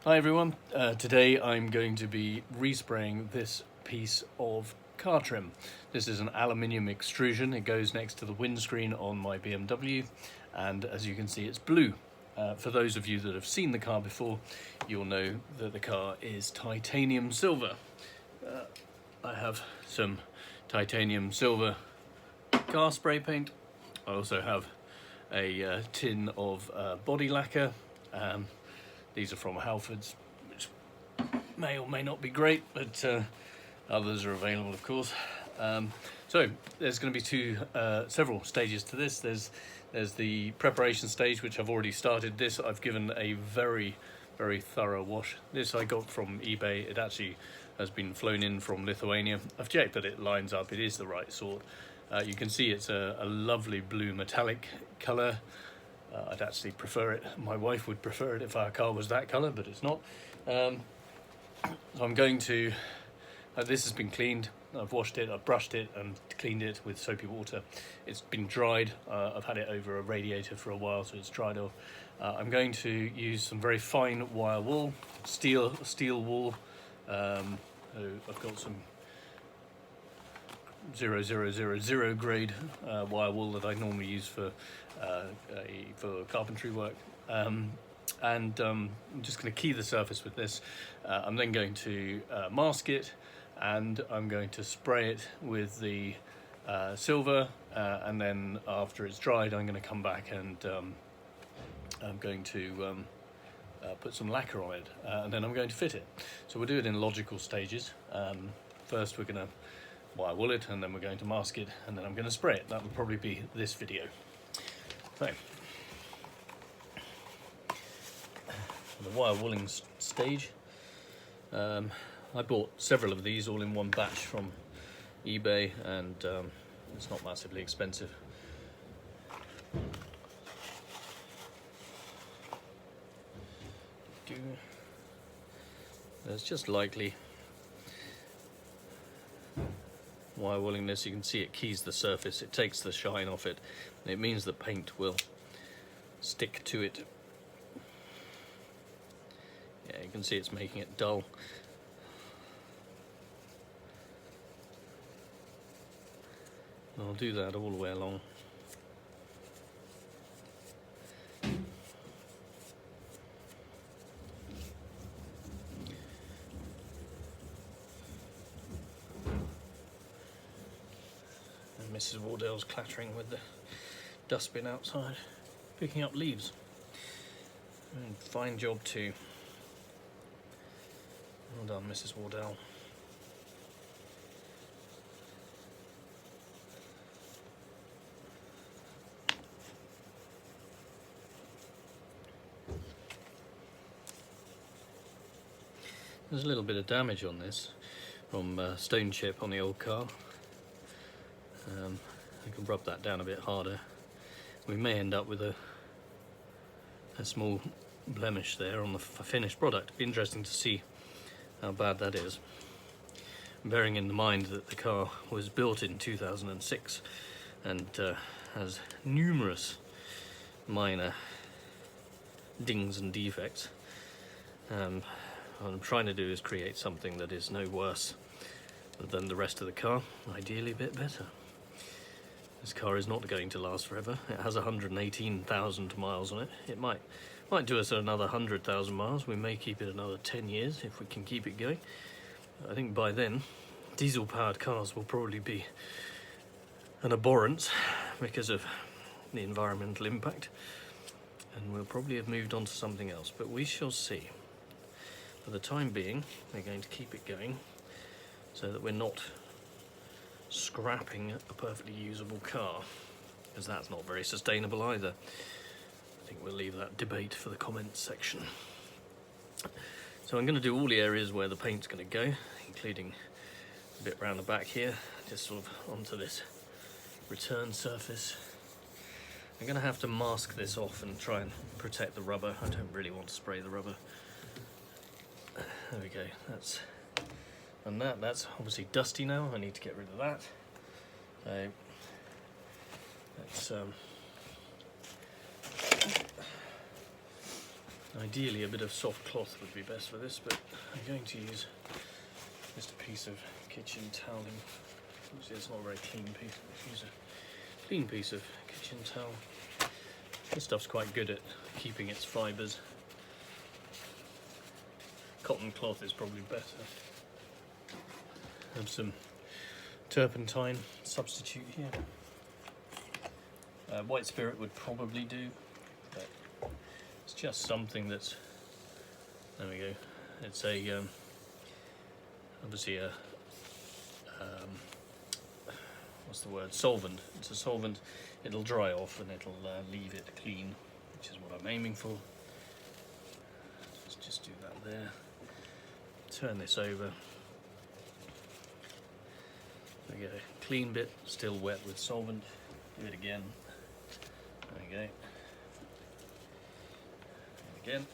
Hi everyone, today I'm going to be respraying this piece of car trim. This is an aluminium extrusion. It goes next to the windscreen on my BMW, and as you can see it's blue. For those of you that have seen the car before, you'll know that the car is titanium silver. I have some titanium silver car spray paint. I also have a tin of body lacquer. These are from Halfords, which may or may not be great, but others are available, of course. So there's going to be several stages to this. There's the preparation stage, which I've already started. This I've given a very thorough wash. This I got from eBay. It actually has been flown in from Lithuania. I've checked that it lines up. It is the right sort. You can see it's a lovely blue metallic colour. I'd actually prefer it. My wife would prefer it if our car was that colour, but it's not. So I'm going to... this has been cleaned. I've washed it, I've brushed it and cleaned it with soapy water. It's been dried. I've had it over a radiator for a while, so it's dried off. I'm going to use some very fine wire wool, steel wool. I've got some 0000 grade wire wool that I normally use for carpentry work, and I'm just going to key the surface with this. I'm then going to mask it, and I'm going to spray it with the silver, and then after it's dried I'm going to come back and I'm going to put some lacquer on it, and then I'm going to fit it. So we'll do it in logical stages. First we're going to wire wool it, and then we're going to mask it, and then I'm going to spray it. That will probably be this video. So, the wire wooling stage. I bought several of these all in one batch from eBay, and it's not massively expensive. There's just lightly wire wooling this. You can see it keys the surface, it takes the shine off it, and it means the paint will stick to it. Yeah, you can see it's making it dull. I'll do that all the way along. Mrs. Wardell's clattering with the dustbin outside, picking up leaves. And fine job too. Well done, Mrs. Wardell. There's a little bit of damage on this from stone chip on the old car. I can rub that down a bit harder. We may end up with a small blemish there on the finished product. It'd be interesting to see how bad that is. Bearing in mind that the car was built in 2006 and has numerous minor dings and defects. What I'm trying to do is create something that is no worse than the rest of the car, ideally a bit better. This car is not going to last forever. It has 118,000 miles on it. It might do us another 100,000 miles. We may keep it another 10 years if we can keep it going. I think by then, diesel-powered cars will probably be an abhorrence because of the environmental impact, and we'll probably have moved on to something else, but we shall see. For the time being, we're going to keep it going so that we're not scrapping a perfectly usable car, because that's not very sustainable either. I think we'll leave that debate for the comments section. So I'm going to do all the areas where the paint's going to go, including a bit around the back here, just sort of onto this return surface. I'm going to have to mask this off and try and protect the rubber. I don't really want to spray the rubber. There we go, that's obviously dusty now. I need to get rid of that. So let's Ideally a bit of soft cloth would be best for this, but I'm going to use just a piece of kitchen toweling. Obviously it's not a very clean piece, let's use a clean piece of kitchen towel. This stuff's quite good at keeping its fibres. Cotton cloth is probably better. Have some turpentine substitute here. White spirit would probably do, but it's just something that's, there we go, it's a obviously a what's the word, solvent. It's a solvent, it'll dry off and it'll leave it clean, which is what I'm aiming for. Let's just do that there. Turn this over. So we get a clean bit, still wet with solvent. Do it again. There we go. And again.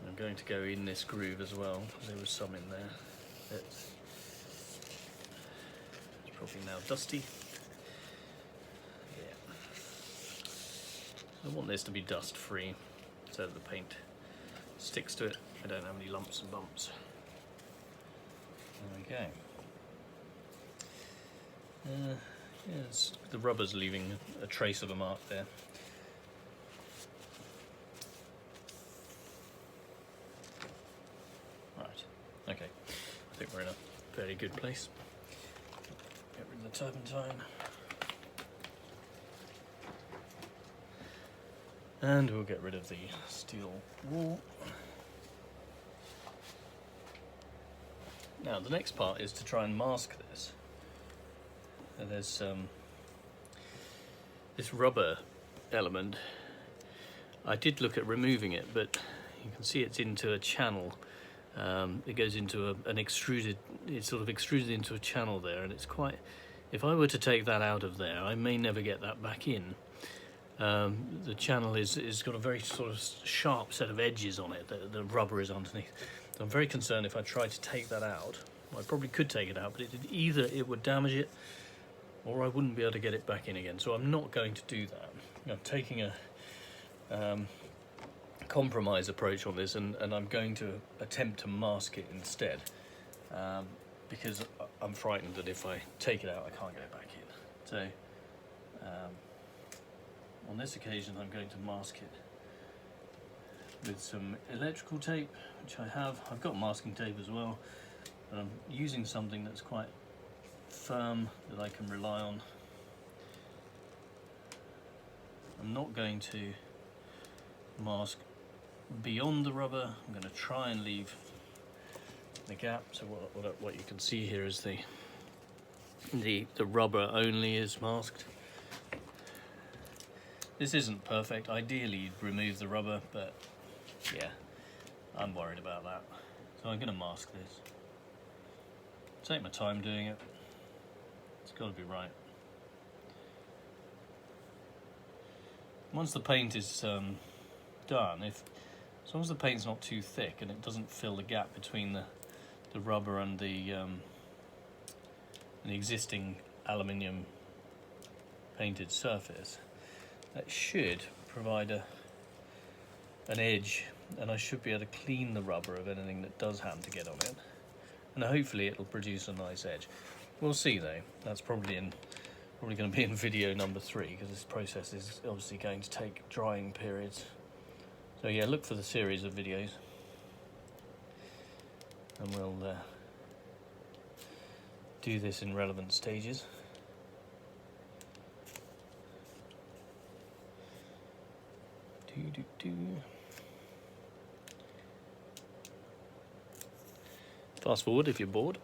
I'm going to go in this groove as well. There was some in there. It's probably now dusty. Yeah. I want this to be dust free so that the paint sticks to it. I don't have any lumps and bumps. There we go. Yes, the rubber's leaving a trace of a mark there. Right, okay. I think we're in a fairly good place. Get rid of the turpentine. And we'll get rid of the steel wool. Now the next part is to try and mask this. And there's this rubber element. I did look at removing it, but you can see it's into a channel. It goes into an extruded, it's sort of extruded into a channel there, and it's quite, if I were to take that out of there, I may never get that back in. The channel is got a very sort of sharp set of edges on it, the rubber is underneath. So I'm very concerned if I try to take that out. I probably could take it out, but either it would damage it or I wouldn't be able to get it back in again. So I'm not going to do that. I'm taking a compromise approach on this, and I'm going to attempt to mask it instead, because I'm frightened that if I take it out I can't get it back in. So on this occasion I'm going to mask it with some electrical tape, which I have. I've got masking tape as well, but I'm using something that's quite firm that I can rely on. I'm not going to mask beyond the rubber. I'm going to try and leave the gap. So what you can see here is the rubber only is masked. This isn't perfect. Ideally you'd remove the rubber, but yeah, I'm worried about that. So I'm going to mask this. Take my time doing it. It's got to be right. Once the paint is done, as long as the paint's not too thick and it doesn't fill the gap between the rubber and the existing aluminium painted surface, that should provide an edge, and I should be able to clean the rubber of anything that does happen to get on it, and hopefully it'll produce a nice edge. We'll see though. That's probably going to be in video number 3, because this process is obviously going to take drying periods. So yeah, look for the series of videos, and we'll do this in relevant stages. Fast forward if you're bored.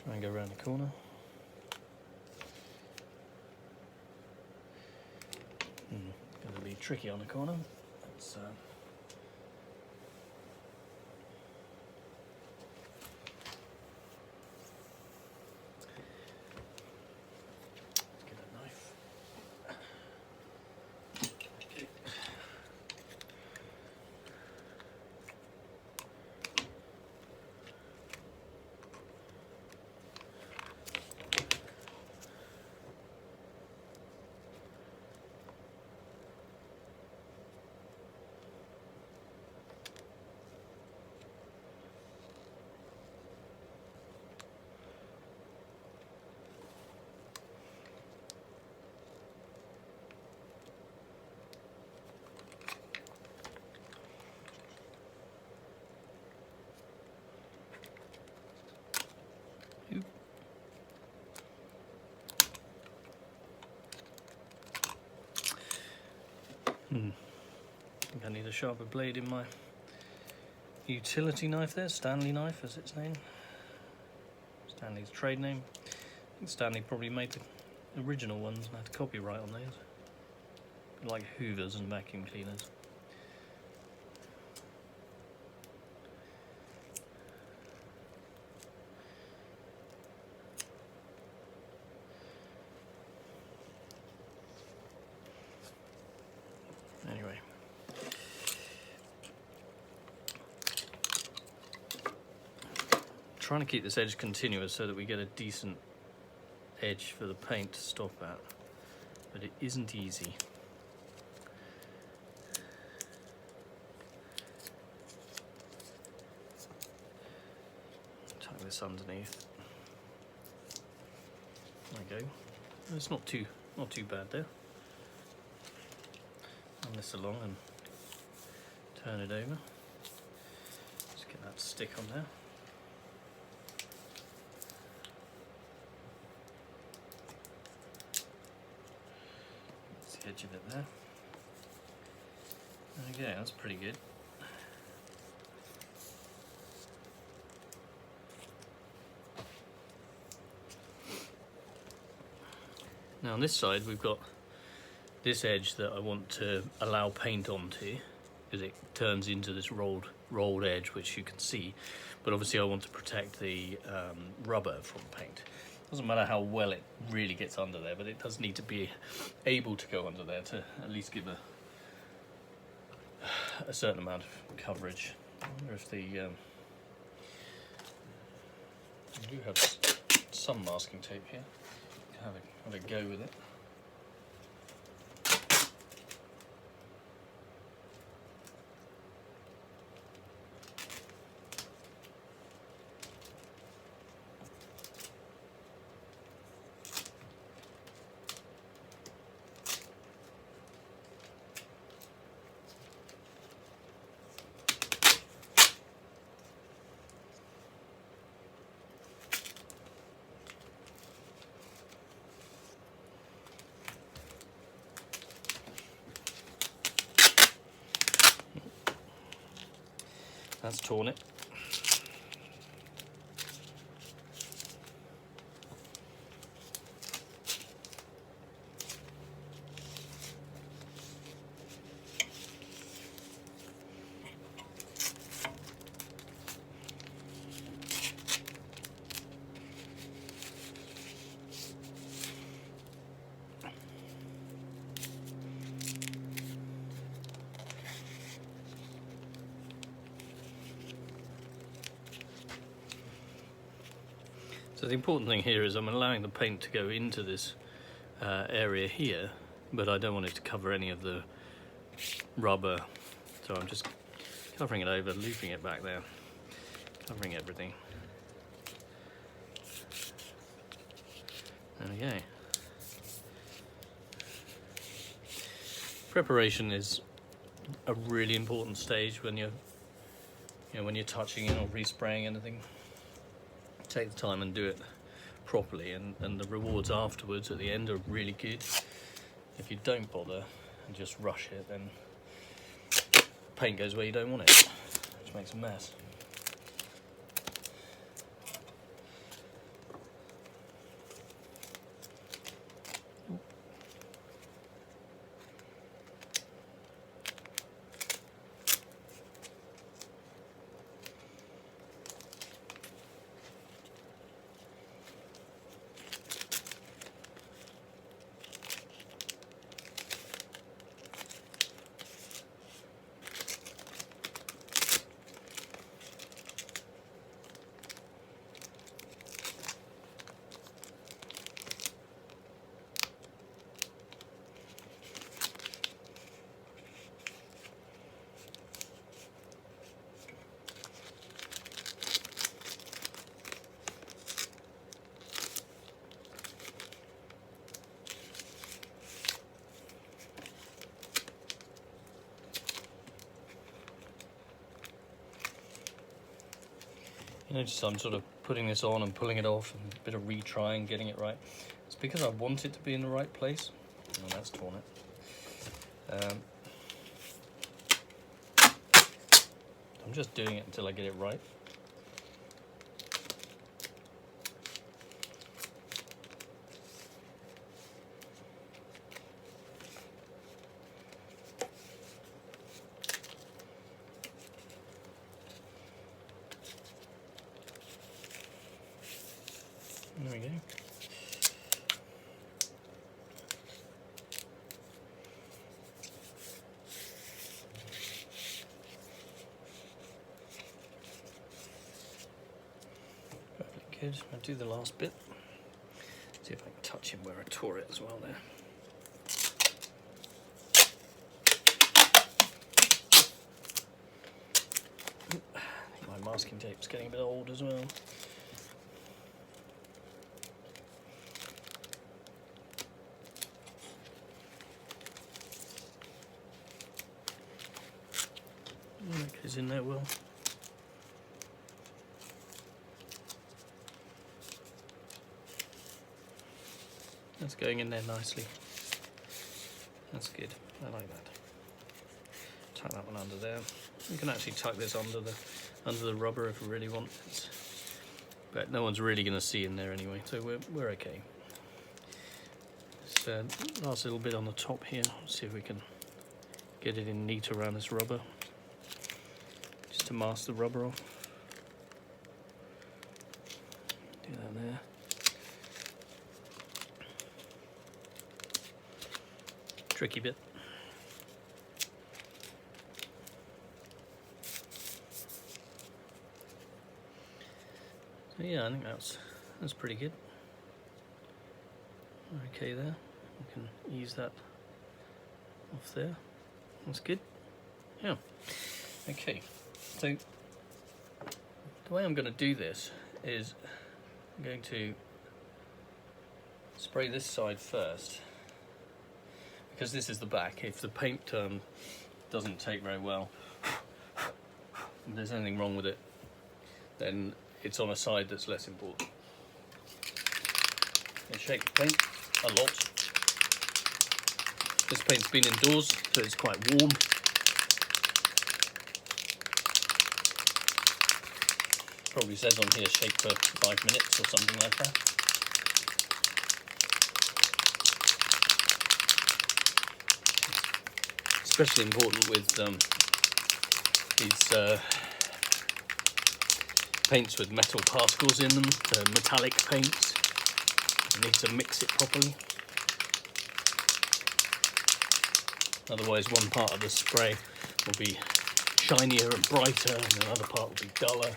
Try and go around the corner. Going to be tricky on the corner. Let's get a knife. Okay. I think I need a sharper blade in my utility knife there, Stanley knife as its name. Stanley's trade name. I think Stanley probably made the original ones and had copyright on those. Like Hoovers and vacuum cleaners. Anyway. Trying to keep this edge continuous so that we get a decent edge for the paint to stop at, but it isn't easy. Tuck this underneath. There we go. It's not too bad there. Run this along and turn it over. Just get that to stick on there. Edge of it there. Okay, that's pretty good. Now on this side we've got this edge that I want to allow paint onto, because it turns into this rolled edge, which you can see, but obviously I want to protect the rubber from paint. Doesn't matter how well it really gets under there, but it does need to be able to go under there to at least give a certain amount of coverage. I wonder if I do have some masking tape here. Have a go with it. That's torn it. So the important thing here is I'm allowing the paint to go into this area here, but I don't want it to cover any of the rubber. So I'm just covering it over, looping it back there, covering everything. Okay. Preparation is a really important stage when you're touching it or respraying anything. Take the time and do it properly, and the rewards afterwards at the end are really good. If you don't bother and just rush it, then paint goes where you don't want it, which makes a mess. Notice I'm sort of putting this on and pulling it off, and a bit of retrying, getting it right. It's because I want it to be in the right place. Oh, that's torn it. I'm just doing it until I get it right. There we go. Perfect, good. I'll do the last bit. See if I can touch him where I tore it as well there. I think my masking tape's getting a bit old as well. That goes in there well. That's going in there nicely. That's good. I like that. Tuck that one under there. You can actually tuck this under the rubber if you really want. But no one's really going to see in there anyway, so we're okay. This last little bit on the top here. See if we can get it in neat around this rubber. To mask the rubber off. Do that there. Tricky bit. So yeah, I think that's pretty good. Okay there. We can ease that off there. That's good. Yeah. Okay. So the way I'm going to do this is I'm going to spray this side first, because this is the back. If the paint doesn't take very well, if there's anything wrong with it, then it's on a side that's less important. I shake the paint a lot. This paint's been indoors, so it's quite warm. Probably says on here shake for 5 minutes or something like that. Especially important with these paints with metal particles in them, the metallic paints. You need to mix it properly. Otherwise one part of the spray will be shinier and brighter and another part will be duller.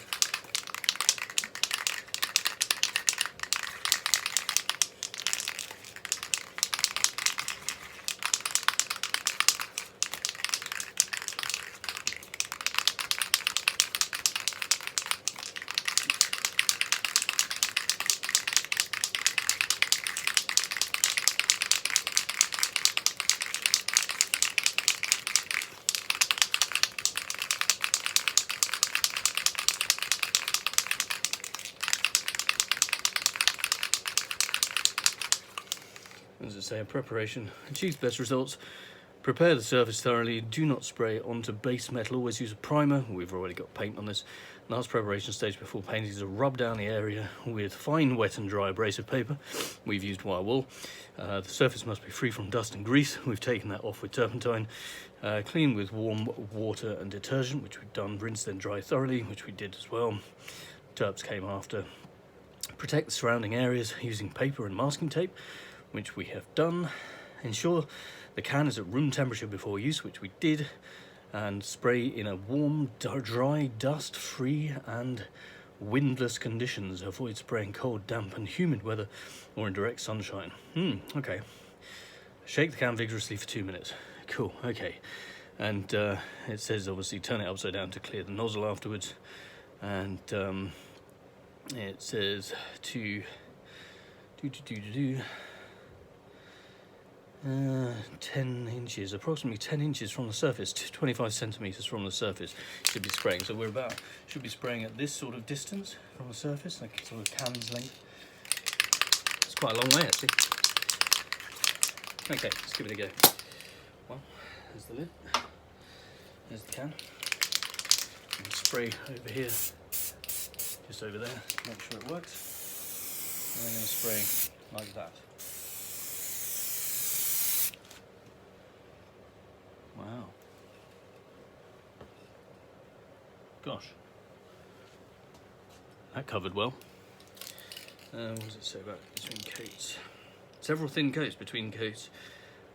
As I say, preparation achieves best results. Prepare the surface thoroughly. Do not spray onto base metal. Always use a primer. We've already got paint on this. Last preparation stage before painting is to rub down the area with fine, wet and dry abrasive paper. We've used wire wool. The surface must be free from dust and grease. We've taken that off with turpentine. Clean with warm water and detergent, which we've done. Rinse then dry thoroughly, which we did as well. Terps came after. Protect the surrounding areas using paper and masking tape, which we have done. Ensure the can is at room temperature before use, which we did, and spray in a warm, dry, dust-free and windless conditions. Avoid spraying cold, damp and humid weather or in direct sunshine. Okay. Shake the can vigorously for 2 minutes. Cool, okay. And it says obviously turn it upside down to clear the nozzle afterwards, and it says to 10 inches, approximately 10 inches from the surface, 25 centimeters from the surface should be spraying. So we're should be spraying at this sort of distance from the surface, like sort of can's length. It's quite a long way actually. Okay, let's give it a go. Well, there's the lid, there's the can. And spray over here, just over there, make sure it works. And I'm going to spray like that. Wow. Gosh. That covered well. What does it say about between coats? Several thin coats between coats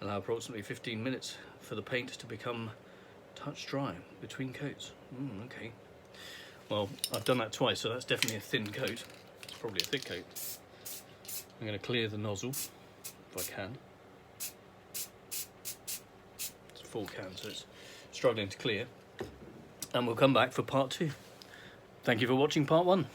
allow approximately 15 minutes for the paint to become touch dry between coats. Okay. Well, I've done that twice, so that's definitely a thin coat. It's probably a thick coat. I'm going to clear the nozzle if I can. It's a full can, so it's struggling to clear. And we'll come back for part 2. Thank you for watching part 1.